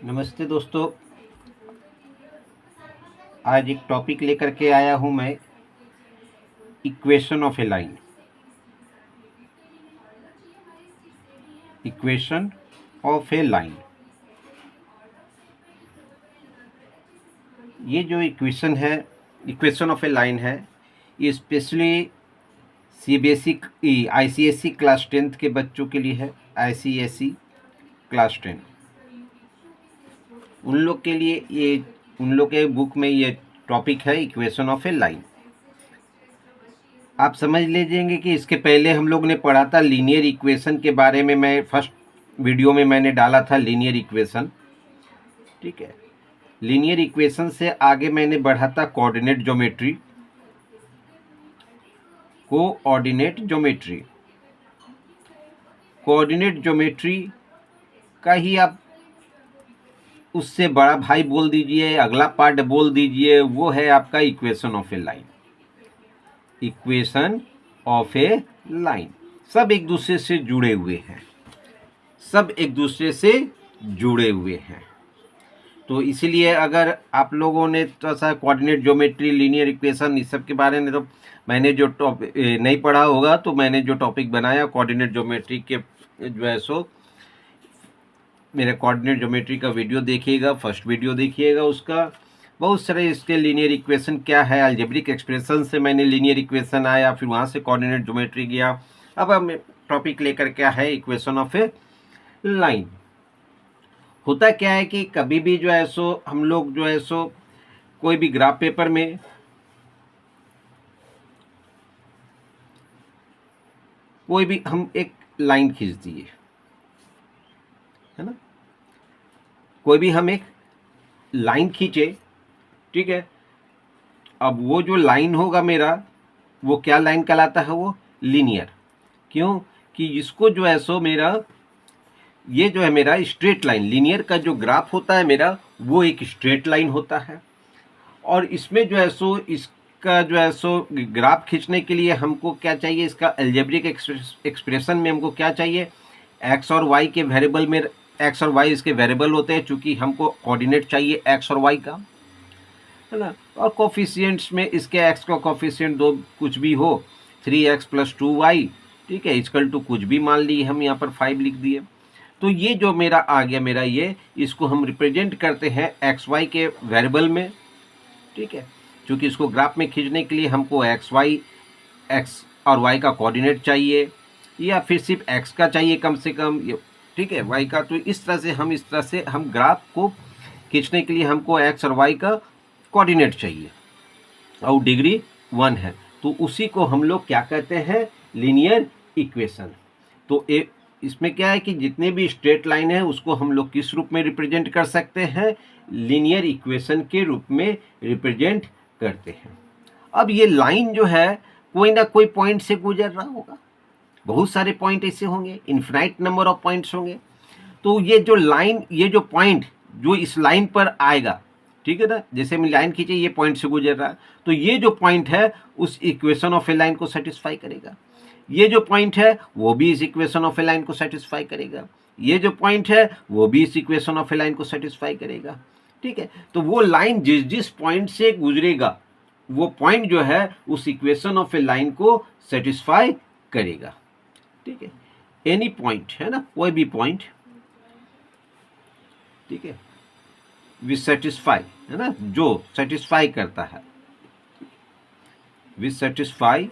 नमस्ते दोस्तों। आज एक टॉपिक लेकर के आया हूं मैं, equation of a line. Equation of a line, ये जो इक्वेशन है, इक्वेशन ऑफ ए लाइन है, ये specially CBSE ICSE class 10th के बच्चों के लिए है। आईसीएसई क्लास 10 उन लोग के लिए, ये उन लोग के बुक में ये टॉपिक है, इक्वेशन ऑफ ए लाइन। आप समझ लीजिएंगे कि इसके पहले हम लोग ने पढ़ा था लीनियर इक्वेशन के बारे में। मैं फर्स्ट वीडियो में मैंने डाला था लीनियर इक्वेशन, ठीक है। लीनियर इक्वेशन से आगे मैंने बढ़ा था coordinate geometry. Coordinate geometry coordinate geometry का ही आप उससे बड़ा भाई बोल दीजिए, अगला पार्ट बोल दीजिए, वो है आपका equation of a line. Equation of a line सब एक दूसरे से जुड़े हुए हैं, सब एक दूसरे से जुड़े हुए हैं। तो इसीलिए अगर आप लोगों ने तो सा कोऑर्डिनेट ज्योमेट्री, लीनियर इक्वेशन, इस सब के बारे में तो मैंने जो टॉपिक नहीं पढ़ा होगा, तो मैंने जो टॉपिक बनाया कोऑर्डिनेट ज्योमेट्री के, जो है सो मेरे कोऑर्डिनेट ज्योमेट्री का वीडियो देखिएगा, फर्स्ट वीडियो देखिएगा उसका। बहुत सारे इसके लीनियर इक्वेशन क्या है, अलजेब्रिक एक्सप्रेशन से मैंने लीनियर इक्वेशन आया, फिर वहाँ से कोऑर्डिनेट ज्योमेट्री गया। अब हम टॉपिक लेकर क्या है, इक्वेशन ऑफ ए लाइन। होता क्या है कि कभी भी जो है सो हम लोग जो है सो कोई भी ग्राफ पेपर में कोई भी हम एक लाइन खींच दिए, है ना, कोई भी हम एक लाइन खींचे, ठीक है। अब वो जो लाइन होगा मेरा, वो क्या लाइन कहलाता है, वो लीनियर। क्यों कि इसको जो है सो मेरा, ये जो है मेरा स्ट्रेट लाइन, लीनियर का जो ग्राफ होता है मेरा, वो एक स्ट्रेट लाइन होता है। और इसमें जो है सो इसका जो है सो ग्राफ खींचने के लिए हमको क्या चाहिए, इसका अलजेब्रिक एक्सप्रेशन में हमको क्या चाहिए, एक्स और वाई के वेरिएबल में, एक्स और वाई इसके वेरिएबल होते हैं, चूंकि हमको कोऑर्डिनेट चाहिए एक्स और वाई का, है ना। और कोफिशिएंट्स में इसके एक्स का कोफिशिएंट दो कुछ भी हो, 3x + 2y, ठीक है, इक्वल टू कुछ भी मान लिए, हम यहाँ पर 5 लिख दिए। तो ये जो मेरा आ गया, मेरा ये, इसको हम रिप्रेजेंट करते हैं एक्स वाई के वेरिएबल में, ठीक है। क्योंकि इसको ग्राफ में खींचने के लिए हमको एक्स और वाई का कोऑर्डिनेट चाहिए, या फिर सिर्फ एक्स का चाहिए कम से कम, ठीक है, वाई का। तो इस तरह से हम ग्राफ को खींचने के लिए हमको एक्स और वाई का कोऑर्डिनेट चाहिए, और डिग्री 1 है, तो उसी को हम लोग क्या कहते हैं, लीनियर इक्वेशन। तो इसमें क्या है कि जितने भी स्ट्रेट लाइन है उसको हम लोग किस रूप में रिप्रेजेंट कर सकते हैं, लीनियर इक्वेशन के रूप में रिप्रेजेंट करते हैं। अब ये लाइन जो है कोई ना कोई पॉइंट से गुजर रहा होगा, बहुत सारे पॉइंट ऐसे होंगे, इन्फिनाइट नंबर ऑफ पॉइंट्स होंगे। तो ये जो लाइन, ये जो पॉइंट जो इस लाइन पर आएगा, ठीक है ना, जैसे मैं लाइन खींचे, ये पॉइंट से गुजर रहा है, तो ये जो पॉइंट है उस इक्वेशन ऑफ ए लाइन को सेटिस्फाई करेगा। ये जो पॉइंट है वो भी इस इक्वेशन ऑफ ए लाइन को सेटिस्फाई करेगा। ये जो पॉइंट है वो भी इस इक्वेशन ऑफ ए लाइन को सेटिस्फाई करेगा, ठीक है। तो वो लाइन जिस जिस पॉइंट से गुजरेगा, वो पॉइंट जो है उस इक्वेशन ऑफ ए लाइन को सेटिस्फाई करेगा, ठीक है। एनी पॉइंट, है ना, कोई भी पॉइंट, ठीक है, विच सेटिस्फाई, है ना, जो सेटिस्फाई करता है, which satisfy,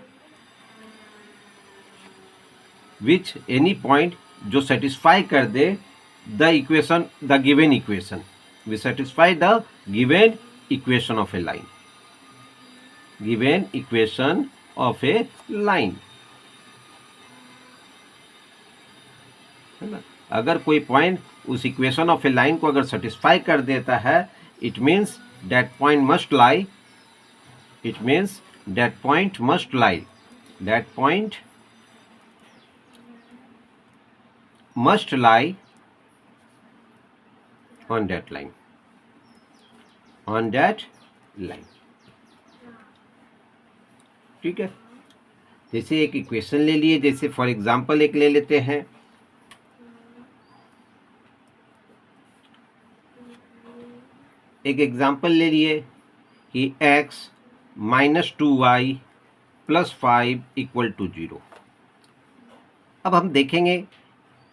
which any point जो सेटिस्फाई कर दे the equation, the given equation, which satisfy the given equation of a line, given equation of a line, है ना। अगर कोई पॉइंट उस इक्वेशन ऑफ ए लाइन को अगर सेटिस्फाई कर देता है, it means that point must lie, it means that point must lie, that point must lie on that line, on that line, ठीक है। जैसे एक इक्वेशन ले लिए, जैसे फॉर एग्जांपल एक ले लेते हैं, एक एग्जाम्पल ले लिए कि x minus 2y plus 5 equal to 0। अब हम देखेंगे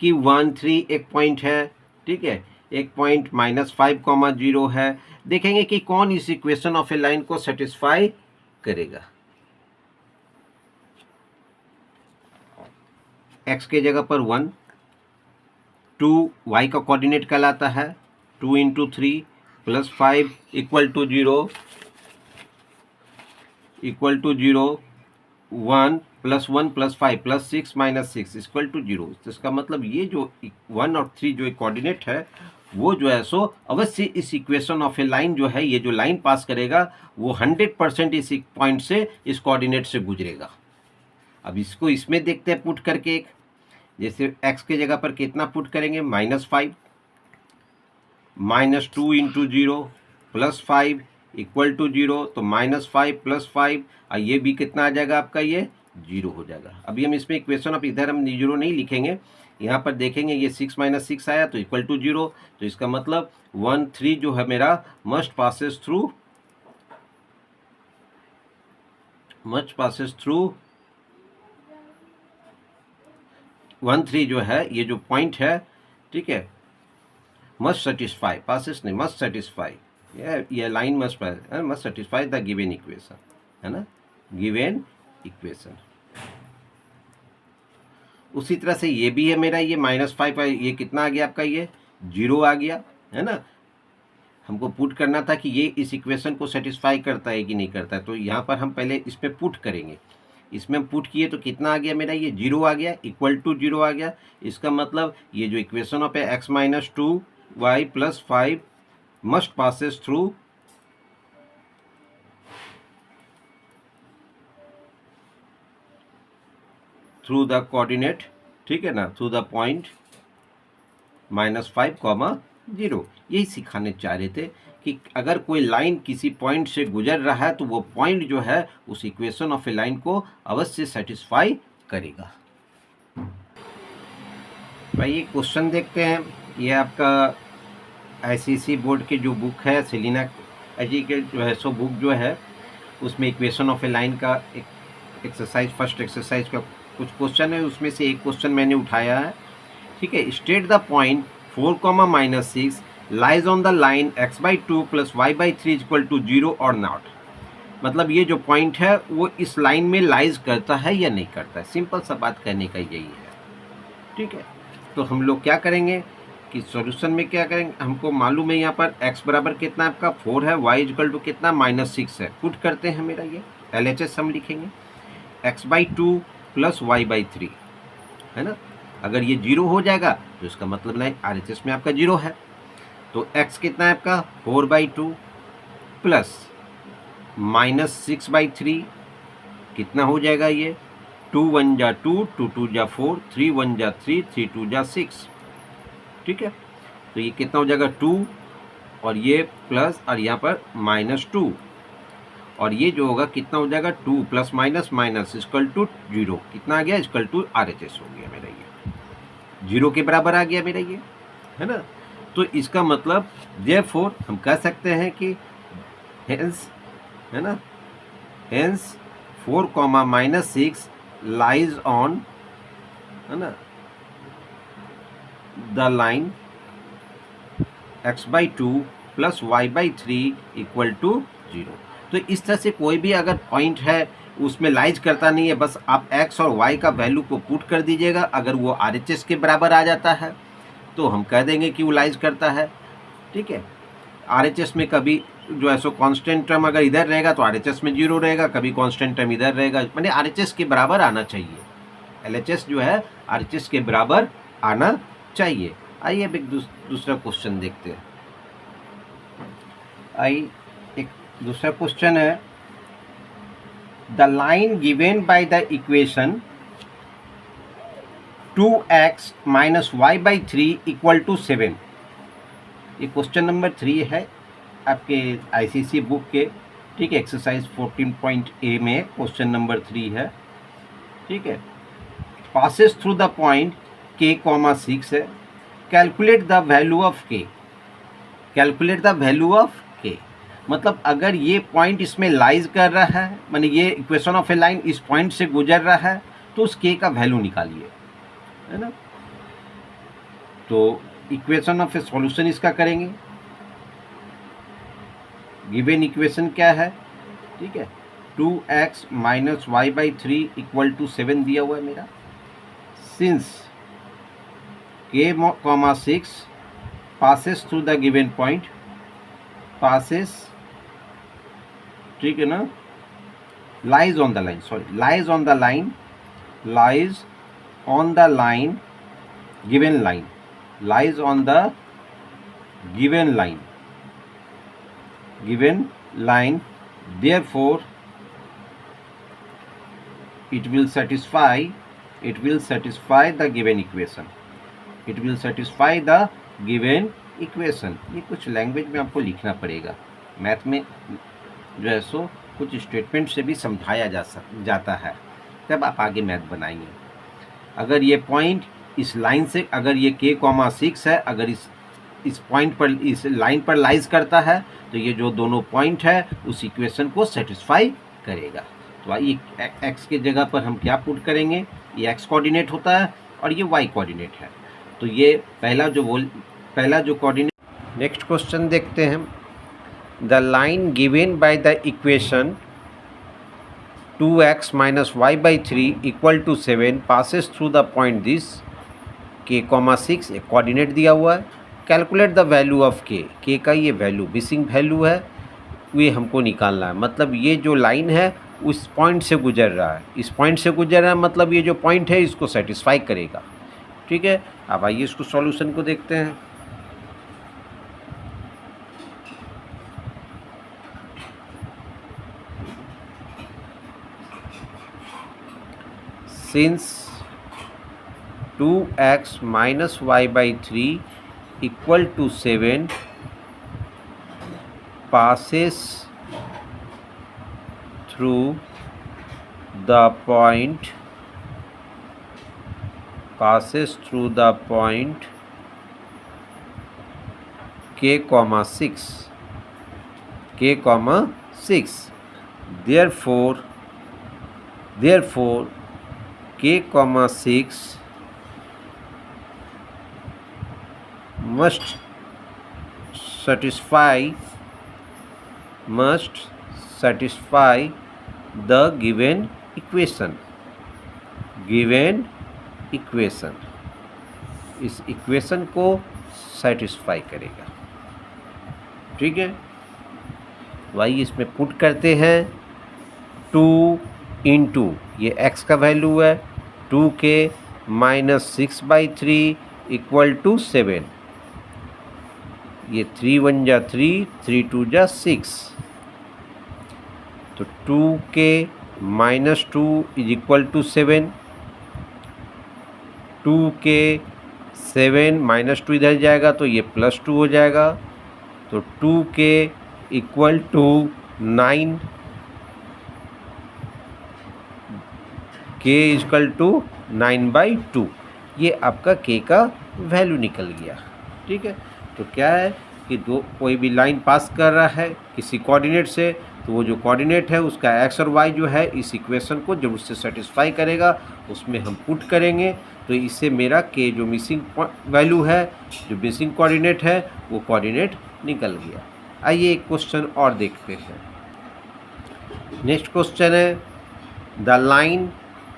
कि 1 3 एक पॉइंट है, ठीक है, एक पॉइंट -5, 0 है। देखेंगे कि कौन इस इक्वेशन ऑफ ए लाइन को सेटिस्फाई करेगा। x के जगह पर 1, 2 y का कोऑर्डिनेट कहलाता है, 2 into 3 plus 5 equal to 0, 1 plus 1 plus 5 plus 6 minus 6 equal to 0। तो इसका मतलब ये जो 1 और 3 जो कोऑर्डिनेट है वो जो है सो अवश्य इस इक्वेशन ऑफ ए लाइन जो है, ये जो लाइन पास करेगा वो 100% इस पॉइंट से, इस कोऑर्डिनेट से गुजरेगा। अब इसको इसमें देखते हैं पुट करके। एक जैसे x के जगह पर कितना पुट करेंगे, -5 -2 इंटू 0 प्लस 5 इक्वल टू 0, तो -5 प्लस 5 और ये भी कितना आ जाएगा आपका, ये 0 हो जाएगा। अभी हम इसमें इक्वेशन ऑफ इधर हम 0 नहीं लिखेंगे, यहाँ पर देखेंगे ये 6 माइनस 6 आया तो इक्वल टू 0। तो इसका मतलब 1 3 जो है मेरा मस्ट पासेस थ्रू 1 3 जो है ये जो पॉइंट है, ठीक है, मस्ट सेटिस्फाई, पासेस नहीं, मस्ट सेटिस्फाई, ये line must satisfy the given equation, है ना, गिवन इक्वेशन। उसी तरह से ये भी है मेरा, ये -5 ये कितना आ गया आपका, ये 0 आ गया, है ना। हमको पुट करना था कि ये इस इक्वेशन को सेटिस्फाई करता है कि नहीं करता है, तो यहाँ पर हम पहले इस पे पुट करेंगे। इसमें हम पुट किए तो कितना आ गया मेरा, ये 0 आ गया, इक्वल टू 0 आ गया। इसका मतलब ये जो इक्वेशन ऑफ है x minus 2y plus 5 must passes through the coordinate, ठीक है ना, थ्रू द पॉइंट -5, 0। यही सिखाने चाह रहे थे कि अगर कोई लाइन किसी पॉइंट से गुजर रहा है तो वो पॉइंट जो है उस इक्वेशन ऑफ ए लाइन को अवश्य सेटिस्फाई करेगा। भाई ये क्वेश्चन देखते हैं। ये आपका आईसीएसई बोर्ड के जो बुक है, सेलिना जी के जो है सो बुक जो है, उसमें इक्वेशन ऑफ ए लाइन का एक एक्सरसाइज, फर्स्ट एक्सरसाइज का कुछ क्वेश्चन है, उसमें से एक क्वेश्चन मैंने उठाया है, ठीक है। State the point 4, -6 lies on the line x/2 plus y/3 equal to 0 और नॉट। मतलब ये जो पॉइंट है वो इस लाइन में लाइज करता है या नहीं करता है, सिंपल सा बात कहने का यही है, ठीक है। तो हम लोग क्या करेंगे कि सॉल्यूशन में क्या करेंगे, हमको मालूम है यहाँ पर x बराबर कितना आपका 4 है, y इक्वल टू कितना -6 है। पुट करते हैं, मेरा ये LHS हम लिखेंगे x/2 प्लस y/3, है ना। अगर ये 0 हो जाएगा तो इसका मतलब नहीं RHS में आपका 0 है। तो x कितना है आपका 4/2 प्लस -6/3 कितना हो जाएगा, ये 2 1 जा 2, 2 2 जा 4, 3 1 जा 3, 3 2 जा 6, ठीक है। तो ये कितना हो जाएगा 2 और ये प्लस और यहाँ पर -2, और ये जो होगा कितना हो जाएगा 2 plus minus minus equal to 0, कितना आ गया, इक्वल टू RHS हो गया मेरा, ये 0 के बराबर आ गया मेरा ये, है ना। तो इसका मतलब देयरफॉर हम कह सकते हैं कि हेंस, है ना, हेंस 4, -6 लाइज ऑन, है ना, the line x/2 plus y/3 equal to 0। तो इस तरह से कोई भी अगर पॉइंट है उसमें लाइज करता नहीं है, बस आप x और y का वैल्यू को पुट कर दीजिएगा। अगर वो RHS के बराबर आ जाता है तो हम कह देंगे कि वो लाइज करता है, ठीक है। RHS में कभी जो है सो कांस्टेंट टर्म अगर इधर रहेगा तो RHS में 0 रहेगा, कभी कांस्टेंट टर्म इधर रहेगा, माने RHS के बराबर आना चाहिए। LHS जो है RHS के बराबर आना चाहिए। आइए अब एक दूसरा क्वेश्चन देखते हैं। एक दूसरा क्वेश्चन है, the line given by the equation 2x minus y/3 equal to 7। ये क्वेश्चन नंबर 3 है आपके आईसीएसई बुक के, ठीक है, एक्सरसाइज 14.a में क्वेश्चन नंबर 3 है, ठीक है। Passes through the point k, 6 है। Calculate the value of k, calculate the value of k। मतलब अगर ये पॉइंट इसमें लाइज कर रहा है, माने ये इक्वेशन ऑफ ए लाइन इस पॉइंट से गुजर रहा है, तो उस के का वैल्यू निकालिए, है ना। तो इक्वेशन ऑफ ए सॉल्यूशन इसका करेंगे। गिवन इक्वेशन क्या है, ठीक है, 2x minus y by 3 equal to 7 दिया हुआ है मेरा। Since k, 6 passes through the given point, passes, ठीक है ना, lies on the line, sorry, lies on the line, lies on the line, given line, lies on the given line, given line, therefore it will satisfy the given equation, it will satisfy the given equation। ये कुछ language में आपको लिखना पड़ेगा, math में जो है सो कुछ स्टेटमेंट से भी समझाया जाता है, तब आप आगे मैथ बनाएंगे। अगर ये पॉइंट इस लाइन से, अगर ये k, 6 है, अगर इस पॉइंट पर, इस लाइन पर लाइज करता है, तो ये जो दोनों पॉइंट है उस इक्वेशन को सेटिस्फाई करेगा। तो ये x के जगह पर हम क्या पुट करेंगे, ये x कोऑर्डिनेट होता है और ये y कोऑर्डिनेट है, तो ये पहला जो कोऑर्डिनेट। नेक्स्ट क्वेश्चन देखते हैं। The line given by the equation 2x minus y by 3 equal to 7 passes through the point this k, 6 एक कोऑर्डिनेट दिया हुआ है। Calculate the value of k का ये वैल्यू मिसिंग वैल्यू है, ये हमको निकालना है। मतलब ये जो लाइन है उस पॉइंट से गुजर रहा है, इस पॉइंट से गुजर रहा है, मतलब ये जो पॉइंट है इसको सेटिस्फाई करेगा, ठीक है। अब आइए इसको सॉल्यूशन को देखते हैं। Since 2x minus y by 3 equal to 7 passes through the point k, 6 therefore k, 6 must satisfy the given equation, इस इक्वेशन को सेटिस्फाई करेगा, ठीक है। वही इसमें पुट करते हैं 2 इंटू ये x का वैल्यू है 2k minus 6 by 3 equal to 7, ये 3 1 जा 3, 3 2 जा 6, तो 2k minus 2 is equal to 7, 2k 7 minus 2 इधर जाएगा तो ये प्लस 2 हो जाएगा, तो 2k equal to 9, k equal to 9/2, ये आपका k का वैल्यू निकल गया, ठीक है। तो क्या है कि कोई भी लाइन पास कर रहा है किसी कोऑर्डिनेट से, तो वो जो कोऑर्डिनेट है उसका x और y जो है इस इक्वेशन को जब उससे सेटिस्फाई करेगा उसमें हम पुट करेंगे, तो इससे मेरा k जो मिसिंग वैल्यू है, जो मिसिंग कोऑर्डिनेट है, वो कोऑर्डिनेट निकल गया। आइए एक क्वेश्चन और देखते हैं। नेक्स्ट क्वेश्चन है the line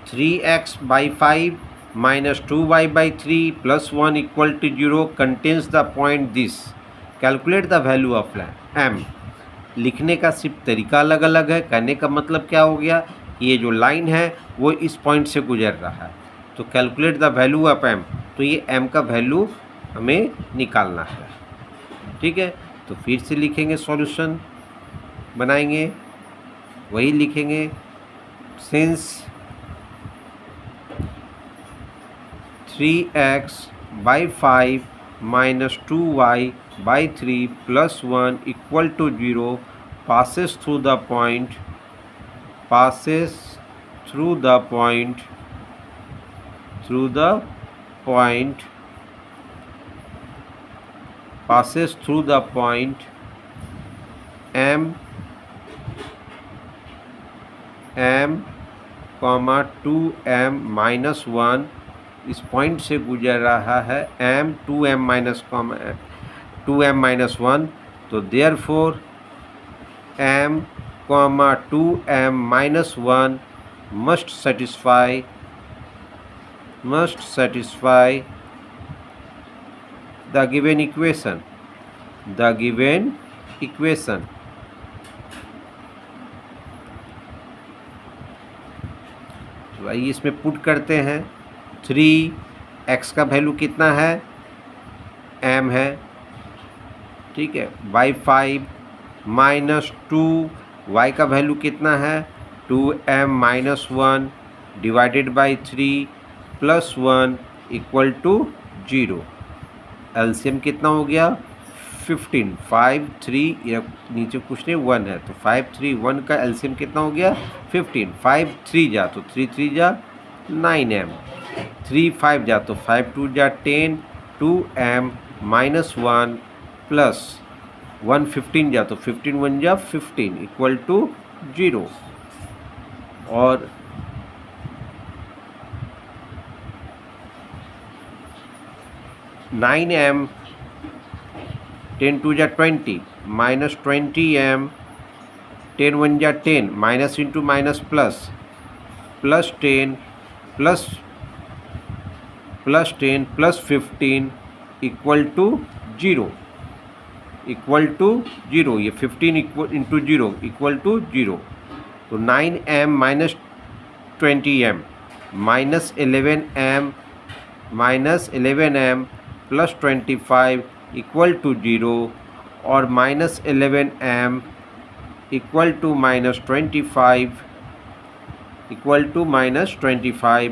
3x by 5 minus 2y by 3 plus 1 equal to 0 contains the point this, calculate the value of m। लिखने का सिर्फ तरीका अलग अलग है, कहने का मतलब क्या हो गया, ये जो लाइन है वो इस पॉइंट से गुजर रहा है, तो calculate the value of m, तो ये m का वैल्यू हमें निकालना है, ठीक है। तो फिर से लिखेंगे, सॉल्यूशन बनाएंगे, वही लिखेंगे, since 3x by 5 minus 2y by 3 plus 1 equal to 0 passes through the point m comma 2m minus 1 इस पॉइंट से गुजर रहा है m 2m माइनस 1, तो therefore m comma 2m minus 1 must satisfy the given equation. तो आइए इसमें put करते हैं। 3x का वैल्यू कितना है, m है, ठीक है, बाई 5 माइनस 2y का वैल्यू कितना है 2m minus 1 divided by 3 plus 1 equal to 0। LCM कितना हो गया 15, 5 3 या नीचे कुछ नहीं 1 है, तो 5 3 1 का एलसीएम कितना हो गया 15। 5 3 जा तो 3 3 जा 9m, 3 5 जा तो 5 2 जा 10, 2m माइनस 1 प्लस 1 15 जा तो 15 1 जा 15 इक्वल टू 0। और 9m 10 2 जा 20 माइनस 20m 10 1 जा 10 minus into minus plus 10 plus 10 plus 15 equal to 0 ये 15 इंटू 0 इक्वल टू 0। तो 9m minus 20m minus 11m plus 25 equal to 0 और minus 11m equal to minus 25 equal to minus 25,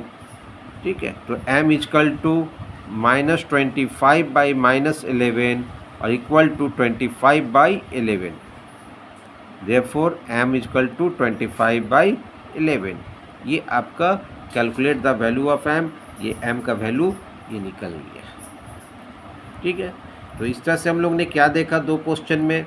ठीक है। तो m equal to minus 25 by minus 11 और equal to 25 by 11। Therefore m equal to 25 by 11। ये आपका calculate the value of m, ये m का value ये निकल गया, ठीक है। तो इस तरह से हम लोग ने क्या देखा दो क्वेश्चन में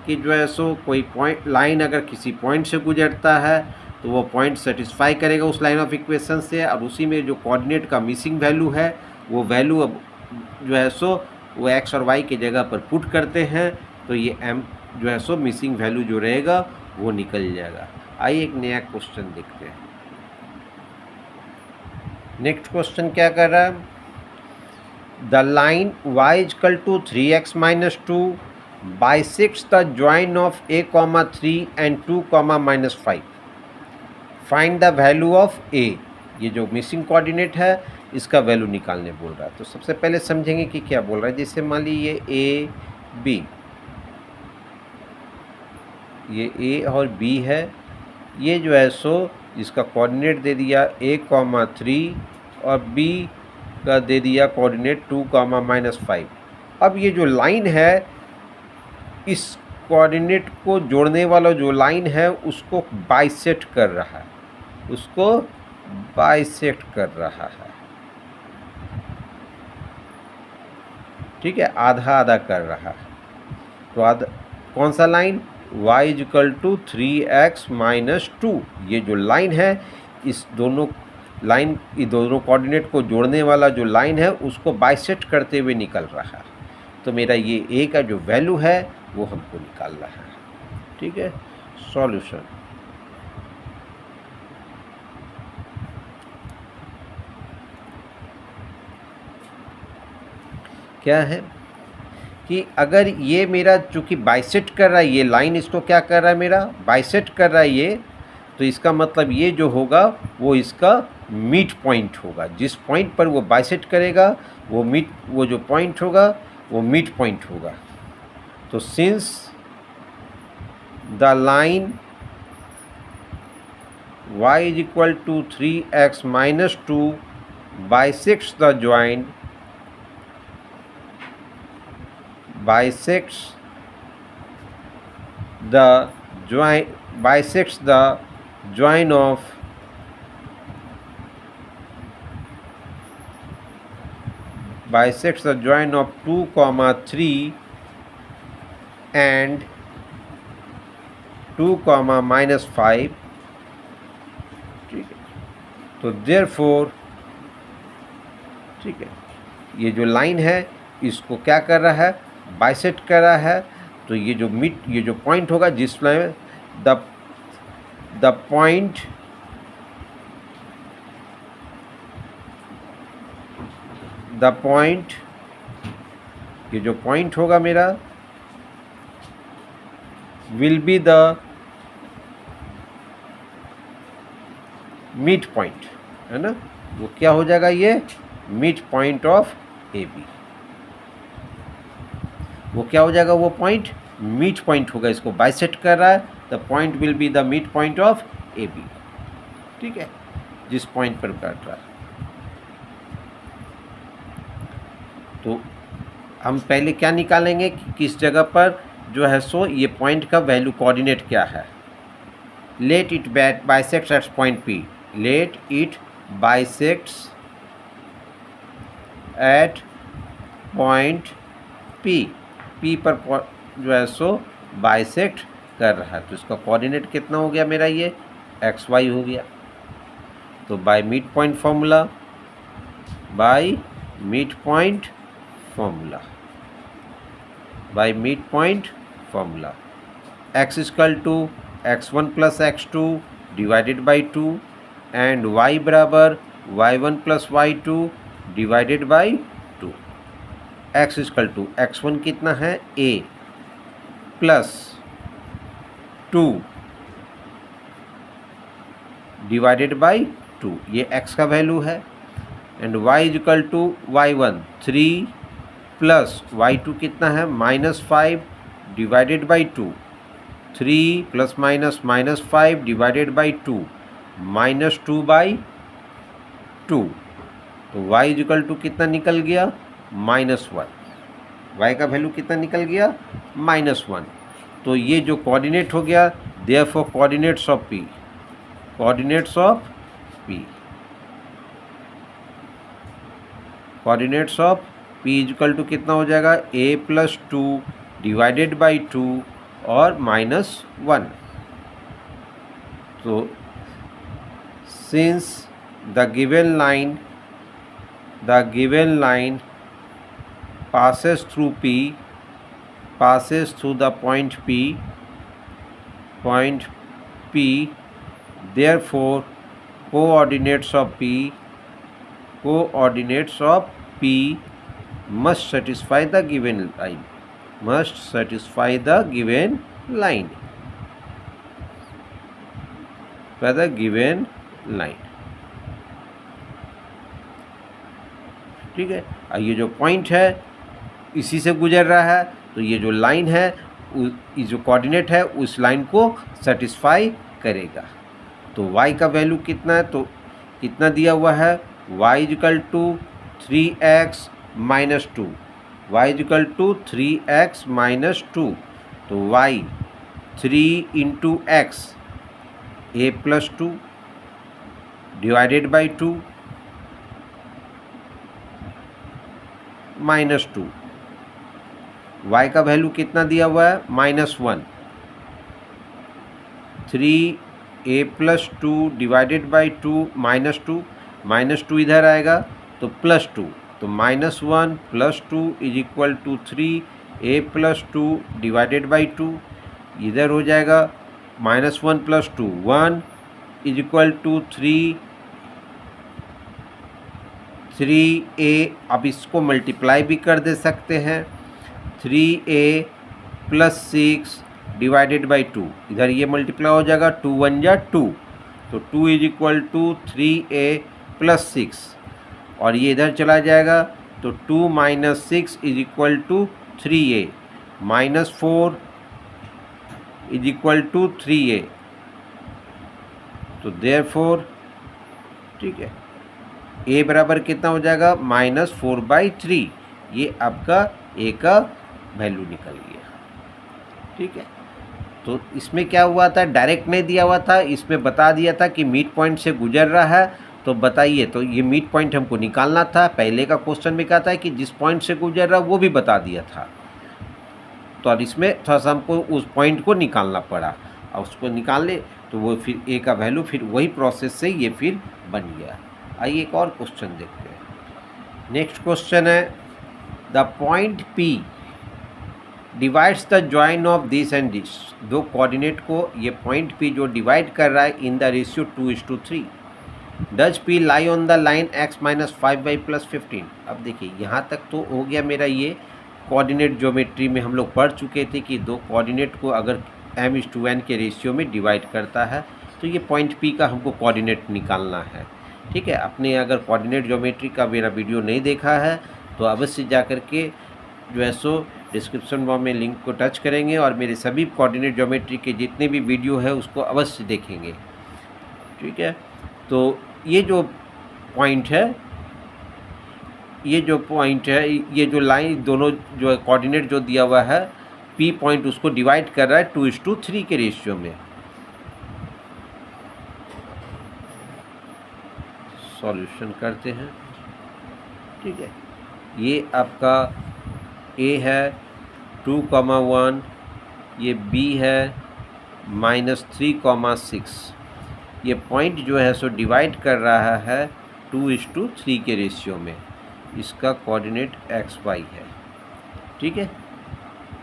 कि जो है सो कोई पॉइंट लाइन अगर किसी पॉइंट से गुजरता है तो वो पॉइंट सेटिस्फाई करेगा उस लाइन ऑफ इक्वेशन से, और उसी में जो कोऑर्डिनेट का मिसिंग वैल्यू है वो वैल्यू अब जो है सो वो x और y की जगह पर पुट करते हैं, तो ये m जो है सो मिसिंग वैल्यू जो रहेगा वो निकल जाएगा। आइए एक नया क्वेश्चन देखते हैं। नेक्स्ट क्वेश्चन क्या कर रहा है, the line y equal to 3x minus 2 bisects the join of a comma 3 and 2 comma minus 5. Find the value of a. ये जो मिसिंग कोऑर्डिनेट है इसका वैल्यू निकालने बोल रहा है। तो सबसे पहले समझेंगे कि क्या बोल रहा है। जैसे मान लीजिए ये a और b है, ये जो है सो इसका कोऑर्डिनेट दे दिया a,3 और b का दे दिया कोऑर्डिनेट 2, माइनस 5। अब ये जो लाइन है इस कोऑर्डिनेट को जोड़ने वाला जो लाइन है उसको बाइसेक्ट कर रहा है, ठीक है, आधा आधा कर रहा है। तो आधा कौन सा line, y equal to 3x minus 2, ये जो लाइन है इस दोनों कोऑर्डिनेट को जोड़ने वाला जो लाइन है उसको बाइसेक्ट करते हुए निकल रहा है। तो मेरा ये a का जो वैल्यू है वो हमको निकालना है, ठीक है। सॉल्यूशन क्या है कि अगर ये मेरा चूँकि बाइसेक्ट कर रहा है, ये लाइन इसको क्या कर रहा है, मेरा बाइसेक्ट कर रहा है ये, तो इसका मतलब ये जो होगा वो इसका मिड पॉइंट होगा। जिस पॉइंट पर वो बाइसेक्ट करेगा वो जो पॉइंट होगा वो मिड पॉइंट होगा। तो since the line y is equal to 3x minus 2 bisects the joint bisects the join of bisects the join of 2, 3 and 2 comma -5, ठीक है। तो देयरफॉर, ठीक है, ये जो लाइन है इसको क्या कर रहा है, बाइसेक्ट कर रहा है। तो ये जो पॉइंट होगा जिसमें द पॉइंट, ये जो पॉइंट होगा मेरा will be the mid point, है ना। वो क्या हो जाएगा, ये mid point of A B. वो क्या हो जाएगा, वो पॉइंट मिड पॉइंट होगा, इसको बाइसेक्ट कर रहा है। The point will be the mid point of A B, ठीक है, जिस पॉइंट पर काट रहा है। तो हम पहले क्या निकालेंगे कि किस जगह पर जो है सो ये पॉइंट का वैल्यू कोऑर्डिनेट क्या है। Let it bisects at point P, let it bisects at point P, P पर जो है सो बाइसेक्ट कर रहा है। तो इसका कोऑर्डिनेट कितना हो गया मेरा, ये एक्स वाई हो गया। तो by mid point formula, by mid point formula, by mid point formula, x equal to x1 plus x2 divided by 2 and y बराबर y1 plus y2 divided by 2। x equal to x1 कितना है, a plus 2 divided by 2, ये x का value है। And y equal to y1 3 plus y2 कितना है, -5 divided by 2, 3 plus minus -5 divided by 2, -2 by 2। तो y equal to कितना निकल गया, -1। y का वैल्यू कितना निकल गया, -1। तो ये जो कोऑर्डिनेट हो गया, therefore coordinates of p, coordinates of p, coordinates of p equal to कितना हो जाएगा, a प्लस 2 डिवाइडेड बाई 2 और -1। तो since the given line passes through P, passes through the point P, therefore coordinates of P must satisfy the given line, must satisfy the given line, by the given line, ठीक है। और ये जो point है इसी से गुजर रहा है, तो ये जो लाइन है, ये जो कोऑर्डिनेट है उस लाइन को सेटिस्फाई करेगा। तो y का वैल्यू कितना है, तो कितना दिया हुआ है, y equal to 3x minus 2, y equal to 3x minus 2। तो y 3 into x, a plus 2 divided by 2 -2, y का वैल्यू कितना दिया हुआ है, -1, 3a प्लस 2 डिवाइडेड बाई 2 -2 इधर आएगा तो +2, तो -1 plus 2 is equal to 3a plus 2 divided by 2, इधर हो जाएगा -1 plus 2 1 is equal to 3a। अब इसको मल्टीप्लाई भी कर दे सकते हैं, 3a प्लस 6 डिवाइडेड बाई 2, इधर ये मल्टीप्लाई हो जाएगा, 2 1 जा 2, तो 2 is equal to 3a plus 6, और ये इधर चला जाएगा तो 2 minus 6 is equal to 3a, -4 is equal to 3a। तो देयरफॉर, ठीक है, a बराबर कितना हो जाएगा, -4/3, ये आपका a का वैल्यू निकल गया, ठीक है। तो इसमें क्या हुआ था, डायरेक्ट नहीं दिया हुआ था, इसमें बता दिया था कि मिड पॉइंट से गुजर रहा है। तो बताइए, तो ये मिड पॉइंट हमको निकालना था। पहले का क्वेश्चन में कहता है कि जिस पॉइंट से गुजर रहा है वो भी बता दिया था, तो अब इसमें थोड़ा सा हमको उस पॉइंट को निकालना पड़ा। और उसको निकाल ले तो वो फिर ए का वैल्यू फिर वही प्रोसेस से ये फिर बन गया। आइए एक और क्वेश्चन देखते हैं। नेक्स्ट क्वेश्चन है the point P divides the join of this and this. दो कोऑर्डिनेट को ये पॉइंट P जो डिवाइड कर रहा है in the ratio 2:3। Does P lie on the line x minus 5y plus 15। अब देखिए यहाँ तक तो हो गया मेरा ये कोऑर्डिनेट ज्योमेट्री में हम लोग पढ़ चुके थे कि दो कोऑर्डिनेट को अगर m/n के रेशियो में डिवाइड करता है तो ये पॉइंट P का हमको कोऑर्डिनेट निकालना है। ठीक है, अपने अगर कोऑर्डिनेट ज्योमेट्री का मेरा वीडियो नहीं देखा है तो अवश्य जा कर के जो है सो डिस्क्रिप्शन बॉक्स में लिंक को टच करेंगे और मेरे सभी कोऑर्डिनेट ज्योमेट्री के जितने भी वीडियो है उसको अवश्य देखेंगे। ठीक है, तो ये जो पॉइंट है ये जो लाइन दोनों जो कोऑर्डिनेट जो दिया हुआ है P पॉइंट उसको डिवाइड कर रहा है 2:3 के रेशियो में। सॉल्यूशन करते हैं। ठीक है, ये आपका A है 2,1, ये B है -3,6। ये पॉइंट जो है सो डिवाइड कर रहा है 2:3 के रेशियो में। इसका कोऑर्डिनेट XY है। ठीक है,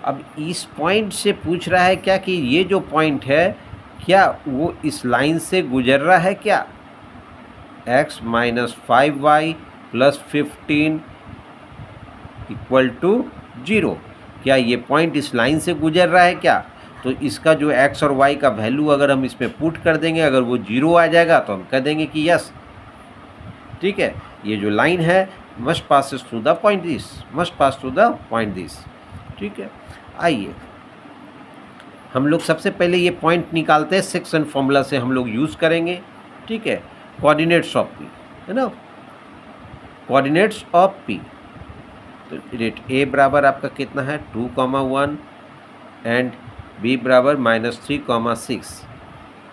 अब इस पॉइंट से पूछ रहा है क्या कि ये जो पॉइंट है क्या वो इस लाइन से गुजर रहा है क्या? x minus 5y plus 15 equal to 0। क्या ये पॉइंट इस लाइन से गुजर रहा है क्या? तो इसका जो x और y का वैल्यू अगर हम इसमें पुट कर देंगे, अगर वो 0 आ जाएगा तो हम कह देंगे कि यस। ठीक है, ये जो लाइन है must pass through the point this, must pass through the point this. ठीक है, आइए हम लोग सबसे पहले ये पॉइंट निकालते हैं। सेक्शन फॉर्मूला से हम लोग यूज़ करेंगे। ठीक है, कोऑर्डिनेट्स ऑफ P है ना, कोऑर्डिनेट्स ऑफ P। तो रेट A बराबर आपका कितना है 2,1 एंड B बराबर -3,6।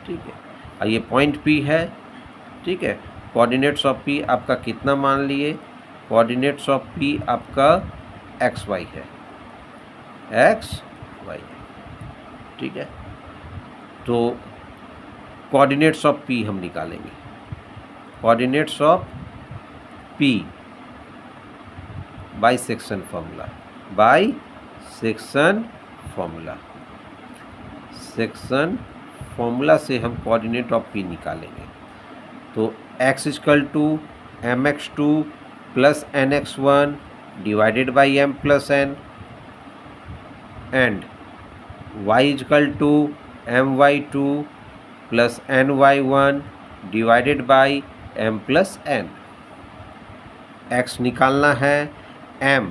ठीक है, और ये पॉइंट P है। ठीक है, कोऑर्डिनेट्स ऑफ P आपका कितना मान लिए, कोऑर्डिनेट्स ऑफ P आपका XY है, XY। ठीक है, तो कोऑर्डिनेट्स ऑफ P हम निकालेंगे। Coordinates of P by section formula, by section formula. Section formula से हम कोऑर्डिनेट ऑफ P निकालेंगे। तो x equal to mx2 plus nx1 divided by m plus n and y equal to my2 plus ny1 divided by m plus n। x निकालना है, m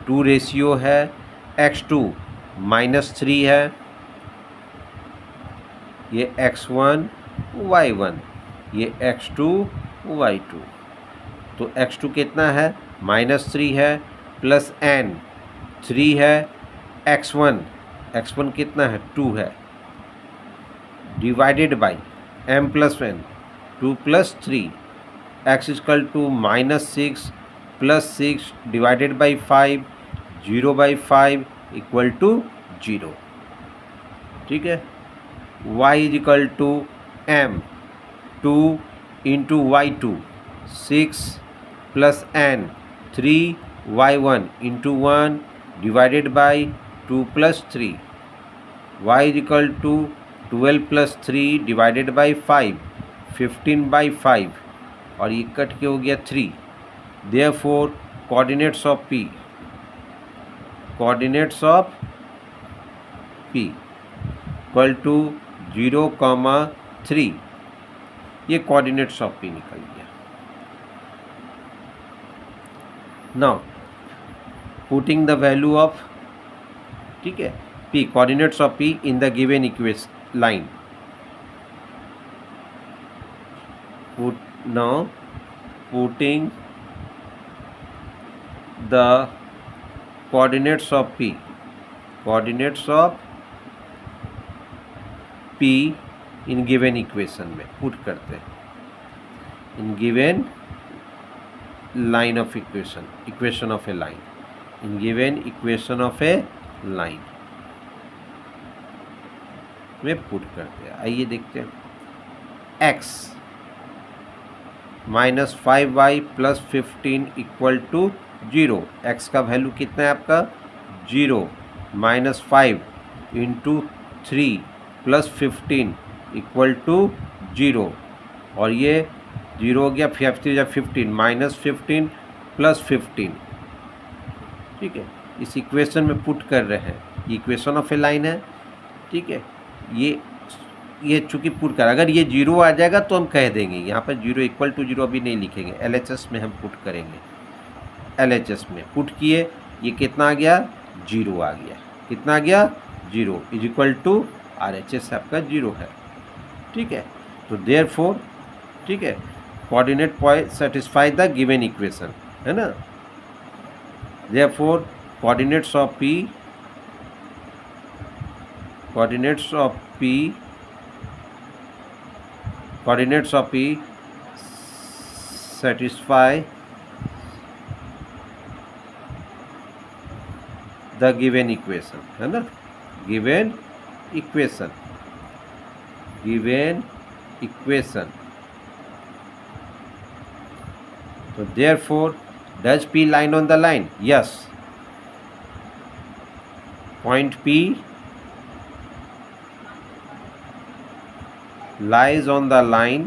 2 ratio है, x2 -3 है, ये x1 y1, ये x2 y2। तो x2 कितना है -3 है, प्लस n 3 है, x1 कितना है 2 है, divided by m plus n 2 plus 3, x equal to -6 plus 6 divided by 5, 0/5 equal to 0। ठीक है, y equal to m 2 into y2 6 plus n 3 y1 into 1 divided by 2 plus 3, y equal to 12 plus 3 divided by 5 15/5 और ये cut के हो गया 3। Therefore coordinates of P, coordinates of P equal to 0,3। ये coordinates of P निकल गया। Now putting the value of, ठीक है, P, coordinates of P in the given equation line. Now putting the coordinates of P, coordinates of P in given equation में put करते हैं, in given line of equation, equation of a line, in given equation of a line. में put करते हैं। आइए देखते हैं, x minus 5y plus 15 equal to 0। X का वैल्यू कितना है आपका 0, minus 5 into 3 plus 15 equal to 0, और ये 0 हो गया, 15 माइनस 15 प्लस 15। ठीक है, इस इक्वेशन में पुट कर रहे हैं, इक्वेशन ऑफ ए लाइन है। ठीक है, ये चूँकि पुट कर, अगर ये 0 आ जाएगा तो हम कह देंगे, यहाँ पर 0 इक्वल टू 0 अभी नहीं लिखेंगे, LHS में हम पुट करेंगे। LHS में पुट किए, ये कितना आ गया 0 आ गया, कितना आ गया 0 इज इक्वल टू RHS आपका 0 है। ठीक है, तो देयरफॉर, ठीक है, coordinate point satisfy the given equation, है ना। Therefore coordinates of P satisfy the given equation, है ना, given equation। So therefore, does P line on the line? Yes. Point P lies on the line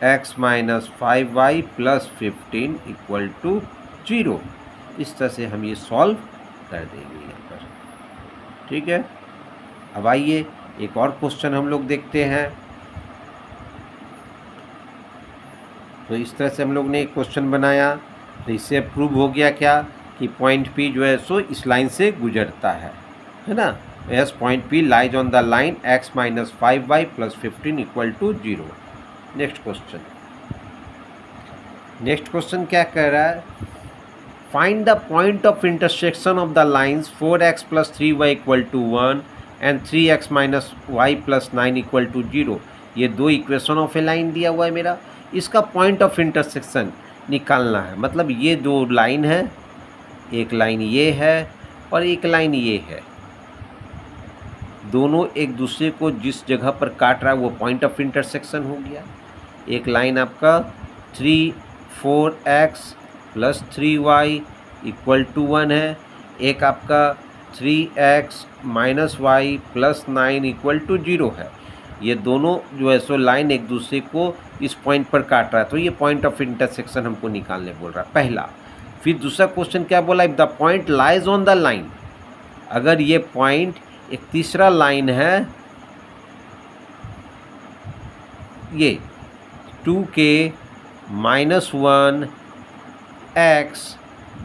x minus 5y plus 15 equal to 0। इस तरह से हम ये solve कर देंगे यहाँ पर। ठीक है, अब आइए एक और क्वेश्चन हम लोग देखते हैं। तो इस तरह से हम लोग ने एक क्वेश्चन बनाया, तो इससे प्रूव हो गया क्या कि पॉइंट P जो है सो इस लाइन से गुजरता है ना। Yes, point P lies on the line x minus 5y plus 15 equal to 0। Next question क्या कह रहा है, find the point of intersection of the lines 4x plus 3y equal to 1 and 3x minus y plus 9 equal to 0। ये दो equation of a line दिया हुआ है मेरा, इसका पॉइंट ऑफ इंटरसेक्शन निकालना है। मतलब ये दो लाइन है, एक लाइन ये है और एक लाइन ये है, दोनों एक दूसरे को जिस जगह पर काट रहा है वो पॉइंट ऑफ इंटरसेक्शन हो गया। एक लाइन आपका 4x plus 3y equal to 1 है, एक आपका 3x minus y plus 9 equal to 0 है। ये दोनों जो है सो लाइन एक दूसरे को इस पॉइंट पर काट रहा है, तो ये पॉइंट ऑफ इंटरसेक्शन हमको निकालने बोल रहा है, पहला। फिर दूसरा क्वेश्चन क्या बोला, if the point lies on the line, अगर ये पॉइंट एक तीसरा लाइन है, ये 2k minus 1 x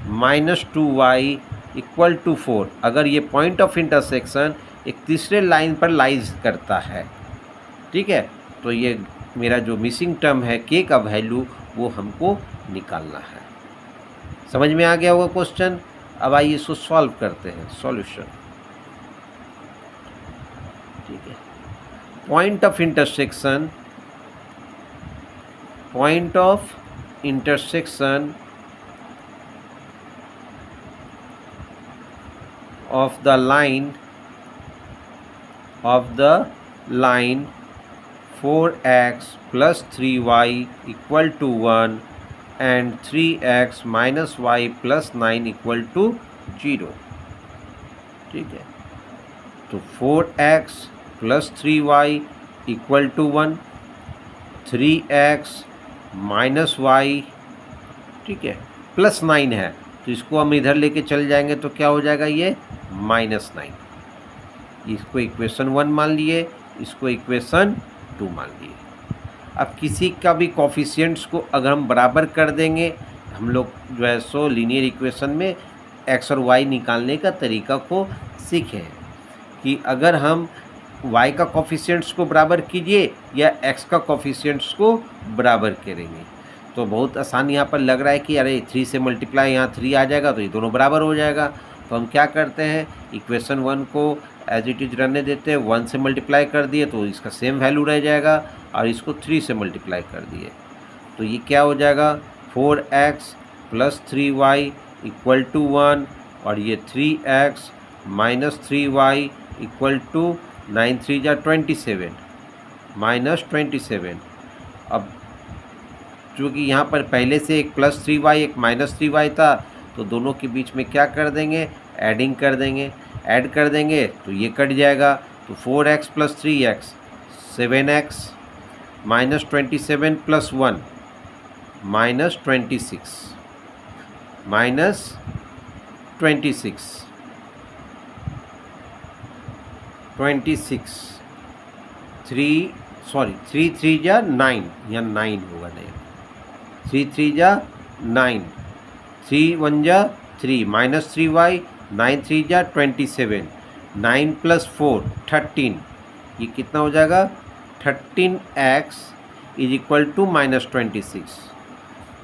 minus 2y equal to 4, अगर ये पॉइंट ऑफ इंटरसेक्शन एक तीसरे लाइन पर लाइज करता है, ठीक है, तो ये मेरा जो मिसिंग टर्म है k का वैल्यू वो हमको निकालना है। समझ में आ गया होगा क्वेश्चन। अब आइए इसको सॉल्व करते हैं, सॉल्यूशन। ठीक है, point of intersection of the line 4x plus 3y equal to 1 and 3x minus y plus 9 equal to 0। ठीक है, तो 4x plus 3y equal to 1, 3x minus y, ठीक है, प्लस 9 है, तो इसको हम इधर लेके चल जाएंगे तो क्या हो जाएगा, ये -9। इसको इक्वेशन 1 मान लिए, इसको इक्वेशन 2 मान लिए। अब किसी का भी कोफिशिएंट्स को अगर हम बराबर कर देंगे, हम लोग जो है सो लीनियर इक्वेशन में x और y निकालने का तरीका को सीखे हैं कि अगर हम y का कोफिशिएंट्स को बराबर कीजिए या x का कोफिशिएंट्स को बराबर करेंगे, तो बहुत आसान यहाँ पर लग रहा है कि अरे 3 से मल्टीप्लाई यहाँ 3 आ जाएगा तो ये दोनों बराबर हो जाएगा। तो हम क्या करते हैं, इक्वेशन 1 को एज इट इज रहने देते हैं, 1 से मल्टीप्लाई कर दिए तो इसका सेम वैल्यू रह जाएगा, और इसको 3 से मल्टीप्लाई कर दिए तो ये क्या हो जाएगा, 4x plus 3y equal to 1 और ये 3x minus 3y equal to 9 3 जा 27 माइनस 27। अब चूँकि यहाँ पर पहले से एक प्लस 3y एक माइनस 3y था, तो दोनों के बीच में क्या कर देंगे, एडिंग कर देंगे। ऐड कर देंगे तो ये कट जाएगा, तो 4x plus 3x 7x minus 27 plus 1 minus 26 minus 26 3 3 जा 9 या 9 होगा, नहीं 3 3 जा 9 3 1 जा 3 माइनस 3y 9 3 जा 27 9 प्लस 4 13, ये कितना हो जाएगा 13x is equal to minus 26।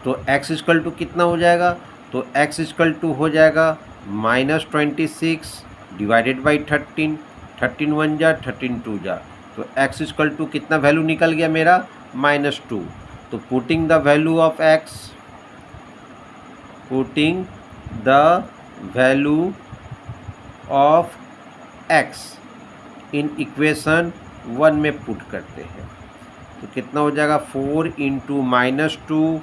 तो x इक्वल टू कितना हो जाएगा, तो x इक्वल टू हो जाएगा माइनस 26 डिवाइडेड बाई 13 13 1 जा 13 2 जा, तो x इक्वल टू कितना वैल्यू निकल गया मेरा -2। तो putting the value of x, putting the value of x in equation 1 में पुट करते हैं, तो कितना हो जाएगा 4 into -2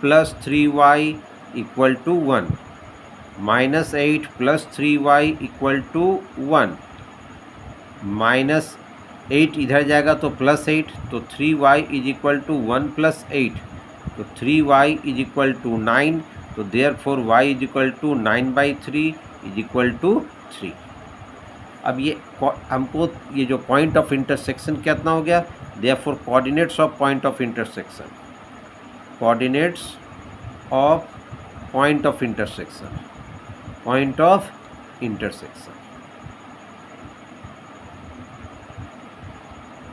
plus 3y equal to 1 minus 8 plus 3y equal to 1 minus 8 इधर जाएगा तो प्लस 8, तो 3y is equal to 1 plus 8, तो 3y इज इक्वल टू 9, तो therefore y is equal to 9/3 is equal to 3। अब ये हमको ये जो पॉइंट ऑफ इंटरसेक्शन कितना हो गया, therefore coordinates of point of intersection, coordinates of point of intersection, point of intersection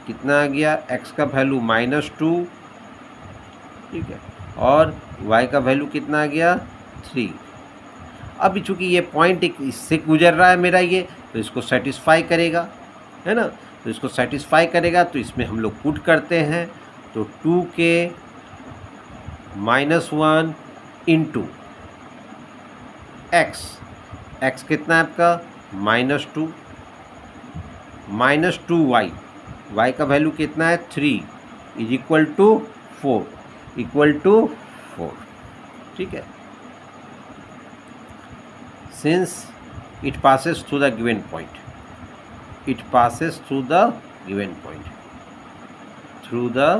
कितना आ गया, x का वैल्यू -2, ठीक है, और y का वैल्यू कितना आ गया 3। अब चूँकि ये पॉइंट एक इससे गुजर रहा है मेरा ये, तो इसको सेटिस्फाई करेगा, है ना, तो इसको सेटिस्फाई करेगा, तो इसमें हम लोग पुट करते हैं, तो 2k -1 इंटू x कितना है आपका -2 -2y, y का वैल्यू कितना है 3 is equal to 4 equal to 4, ठीक है। Since it passes through the given point, it passes through the given point, through the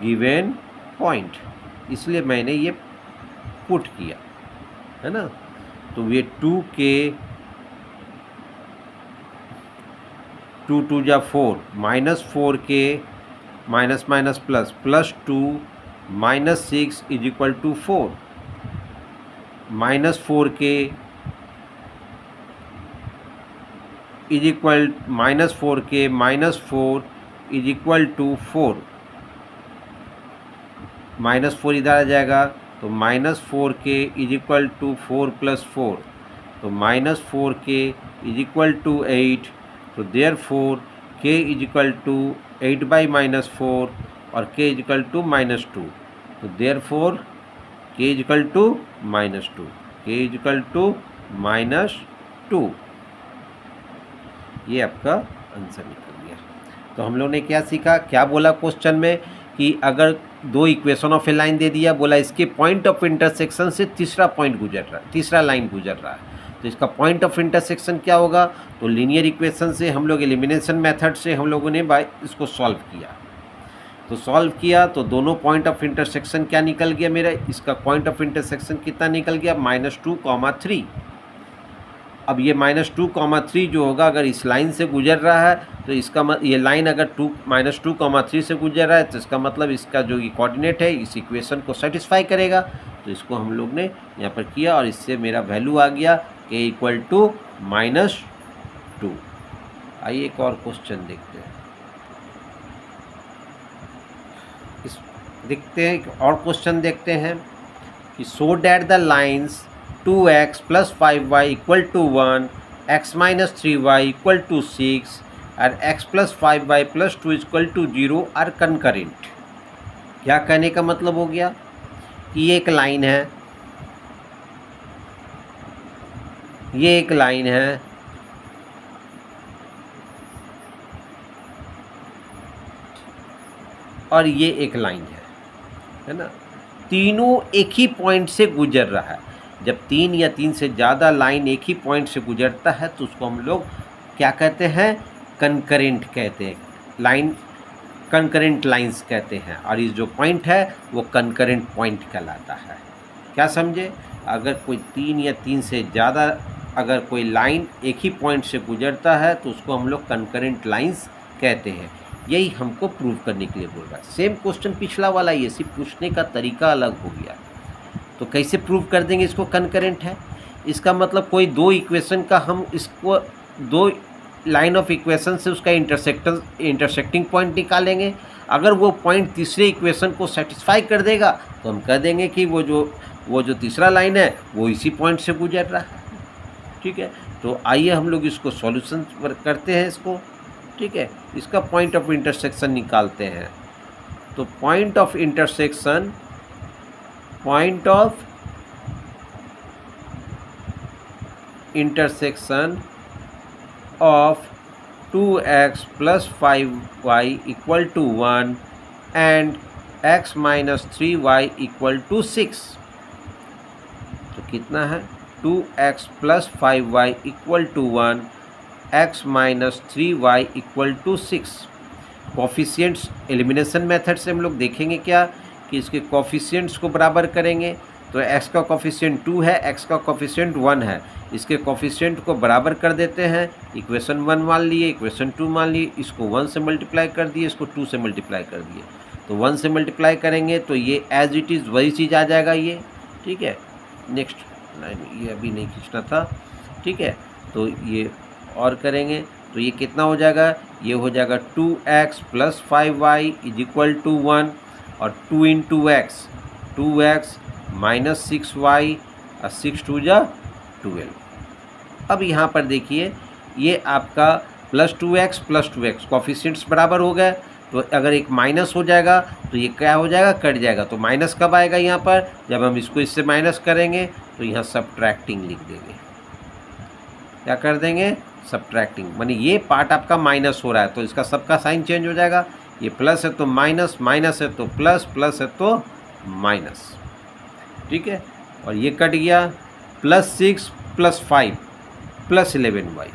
given point, इसलिए मैंने ये पुट किया, है ना। तो ये 2k 2 2 जा 4 minus 4k minus minus plus plus 2 -6 is equal to 4 -4k is equal -4k -4 is equal to 4, -4 इधर आ जाएगा, तो -4k इज इक्वल टू 4 + 4, तो -4k इज इक्वल टू 8, तो therefore k is equal to 8/-4 और k इज इक्वल टू -2, तो therefore k is equal to -2, k is equal to -2, ये आपका answer निकल गया। तो हम लोग ने क्या सीखा, क्या बोला क्वेश्चन में कि अगर दो इक्वेशन ऑफ ए लाइन दे दिया, बोला इसके पॉइंट ऑफ इंटरसेक्शन से तीसरा पॉइंट गुजर रहा है, तीसरा लाइन गुजर रहा है, तो इसका पॉइंट ऑफ इंटरसेक्शन क्या होगा, तो लीनियर इक्वेशन से हम लोग एलिमिनेशन मेथड से हम लोगों ने इसको सॉल्व किया, तो सॉल्व किया तो दोनों पॉइंट ऑफ इंटरसेक्शन क्या निकल गया मेरा, इसका पॉइंट ऑफ इंटरसेक्शन कितना निकल गया -2, 3। अब ये -2, 3 जो होगा अगर इस लाइन से गुजर रहा है, तो इसका ये लाइन अगर -2, 3 से गुजर रहा है, तो इसका मतलब इसका जो ये कोऑर्डिनेट है इस इक्वेशन को सेटिस्फाई करेगा, तो इसको हम लोग ने यहाँ पर किया और इससे मेरा वैल्यू आ गया k इक्वल टू -2। आइए एक और क्वेश्चन देखते हैं, और क्वेश्चन देखते हैं कि so that the lines 2x + 5y = 1, x - 3y = 6 और x + 5y + 2 = 0 आर कंकरेंट। क्या कहने का मतलब हो गया कि ये एक लाइन है, ये एक लाइन है, और ये एक लाइन है ना। तीनों एक ही पॉइंट से गुजर रहा है। जब 3 या 3 से ज़्यादा लाइन एक ही पॉइंट से गुजरता है तो उसको हम लोग क्या कहते हैं? कंकरेंट कहते हैं। लाइन कंकरेंट लाइंस कहते हैं, और इस जो पॉइंट है वो कंकरेंट पॉइंट कहलाता है। क्या समझे? अगर कोई 3 या 3 से ज़्यादा अगर कोई लाइन एक ही पॉइंट से गुजरता है तो उसको हम लोग कंकरेंट लाइंस कहते हैं। यही हमको प्रूव करने के लिए बोल रहा है। सेम क्वेश्चन पिछला वाला, ये सिर्फ पूछने का तरीका अलग हो गया। तो कैसे प्रूव कर देंगे इसको कंकरेंट है? इसका मतलब कोई दो इक्वेशन का हम इसको दो लाइन ऑफ इक्वेशन से उसका इंटरसेक्टिंग पॉइंट निकालेंगे। अगर वो पॉइंट तीसरे इक्वेशन को सेटिस्फाई कर देगा तो हम कह देंगे कि वो जो तीसरा लाइन है वो इसी पॉइंट से गुजर रहा है। ठीक है, तो आइए हम लोग इसको सॉल्यूशन करते हैं इसको। ठीक है, इसका पॉइंट ऑफ इंटरसेक्शन निकालते हैं। तो point of intersection of 2x plus 5y equal to 1 and x minus 3y equal to 6। तो कितना है? 2x plus 5y equal to 1, x minus 3y equal to 6। Coefficients elimination method से हम लोग देखेंगे क्या कि इसके कोफिशिएंट्स को बराबर करेंगे। तो x का कोफिशिएंट 2 है, x का कोफिशिएंट 1 है, इसके कोफिशिएंट को बराबर कर देते हैं। इक्वेशन 1 मान लिए, इक्वेशन 2 मान लिए, इसको 1 से मल्टीप्लाई कर दिए, इसको 2 से मल्टीप्लाई कर दिए। तो 1 से मल्टीप्लाई करेंगे तो ये एज इट इज़ वही चीज़ आ जाएगा ये। ठीक है, नेक्स्ट लाइन ये अभी नहीं खींचना था। ठीक है, तो ये और करेंगे तो ये कितना हो जाएगा? ये हो जाएगा 2x plus 5y is equal to 1, और 2 into x 2x minus 6y, और 6 2 जा 12। अब यहाँ पर देखिए ये आपका प्लस 2x कोफिशिएंट्स बराबर हो गए। तो अगर एक माइनस हो जाएगा तो ये क्या हो जाएगा? कट जाएगा। तो माइनस कब आएगा? यहाँ पर जब हम इसको इससे माइनस करेंगे तो यहाँ सबट्रैक्टिंग लिख देंगे। क्या कर देंगे? सबट्रैक्टिंग, माने ये पार्ट आपका माइनस हो रहा है तो इसका सबका साइन चेंज हो जाएगा। ये प्लस है तो माइनस, माइनस है तो प्लस, प्लस है तो माइनस। ठीक है, और ये कट गया। प्लस 6 प्लस 5 प्लस 11y,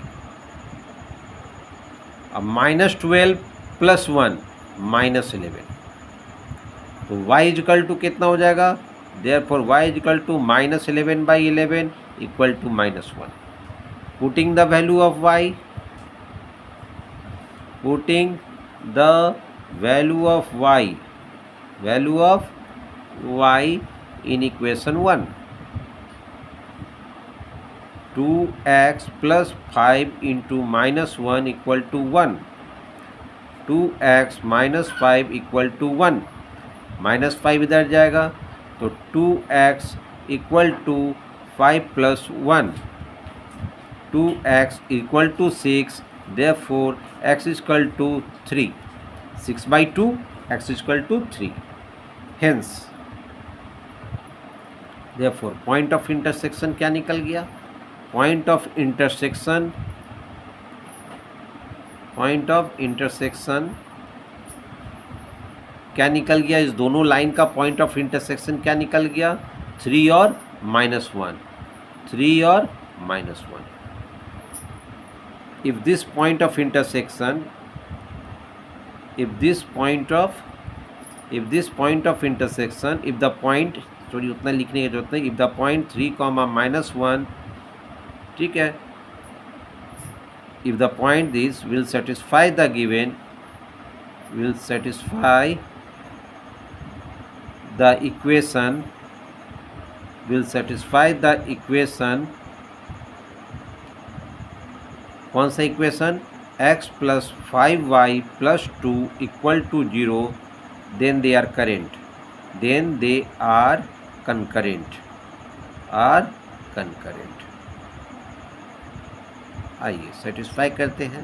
अब माइनस 12 प्लस 1 माइनस 11। तो y इक्वल टू कितना हो जाएगा? Therefore y equal to minus 11/11 equal to minus 1। Putting the value of y, value of y in equation 1, 2x plus 5 into minus 1 equal to 1, 2x minus 5 equal to 1, minus 5 इधर जाएगा तो 2x equal to 5 plus 1, 2x equal to 6, therefore x is equal to 3, 6/2 x is equal to 3, hence therefore point of intersection क्या निकल गया? point of intersection क्या निकल गया? इस दोनों लाइन का पॉइंट ऑफ इंटरसेक्शन क्या निकल गया? 3 और -1, 3 और -1। if this point of intersection if the point sorry उतना लिखने की जरूरत नहीं, if the point 3, -1, ठीक है, if the point this will satisfy the given कौन सा equation? x plus 5y plus 2 equal to 0, then they are concurrent, आइए सेटिस्फाई करते हैं।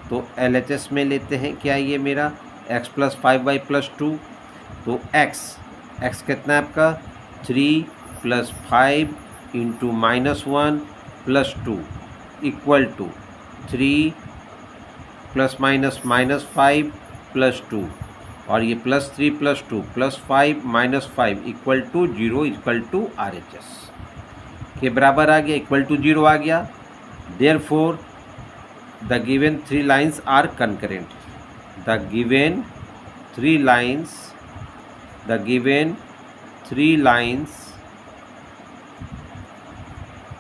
तो LHS में लेते हैं क्या ये मेरा x plus 5y plus 2, तो x कितना है आपका? 3 plus 5 into -1 plus 2 equal to 3 plus minus -5 plus 2, और ये +3 + 2 +5 -5 equal to 0 equal to RHS के बराबर आ गया, इक्वल टू 0 आ गया। Therefore the given 3 lines are concurrent. The given 3 lines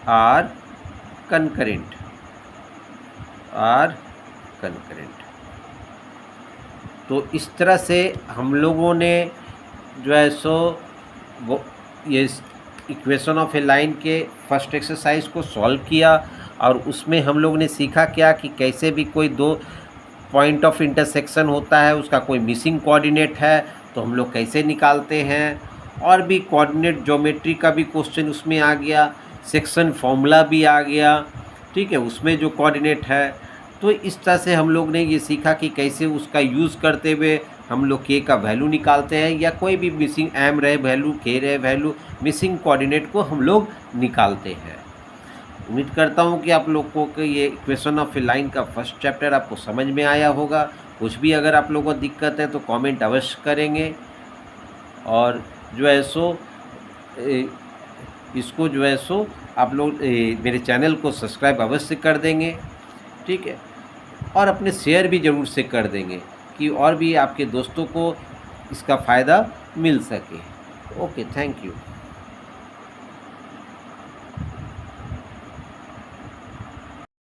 are concurrent तो इस तरह से हम लोगों ने जो है सो वो ये इक्वेशन ऑफ ए लाइन के फर्स्ट एक्सरसाइज को सॉल्व किया, और उसमें हम लोग ने सीखा क्या कि कैसे भी कोई दो पॉइंट ऑफ इंटरसेक्शन होता है, उसका कोई मिसिंग कोऑर्डिनेट है तो हम लोग कैसे निकालते हैं, और भी कोऑर्डिनेट ज्योमेट्री का भी क्वेश्चन उसमें आ गया, सेक्शन फॉर्मूला भी आ गया, ठीक है, उसमें जो कोऑर्डिनेट है। तो इस तरह से हम लोग ने ये सीखा कि कैसे उसका यूज़ करते हुए हम लोग के का वैल्यू निकालते हैं, या कोई भी मिसिंग एम रहे वैल्यू, के रहे वैल्यू, मिसिंग कोऑर्डिनेट को हम लोग निकालते हैं। उम्मीद करता हूँ कि आप लोगों को ये इक्वेशन ऑफ ए लाइन का फर्स्ट चैप्टर आपको समझ में आया होगा। कुछ भी अगर आप लोगों को दिक्कत है तो कमेंट अवश्य करेंगे, और जो है सो इसको जो है सो आप लोग मेरे चैनल को सब्सक्राइब अवश्य कर देंगे, ठीक है, और अपने शेयर भी ज़रूर से कर देंगे कि और भी आपके दोस्तों को इसका फ़ायदा मिल सके। Okay, thank you.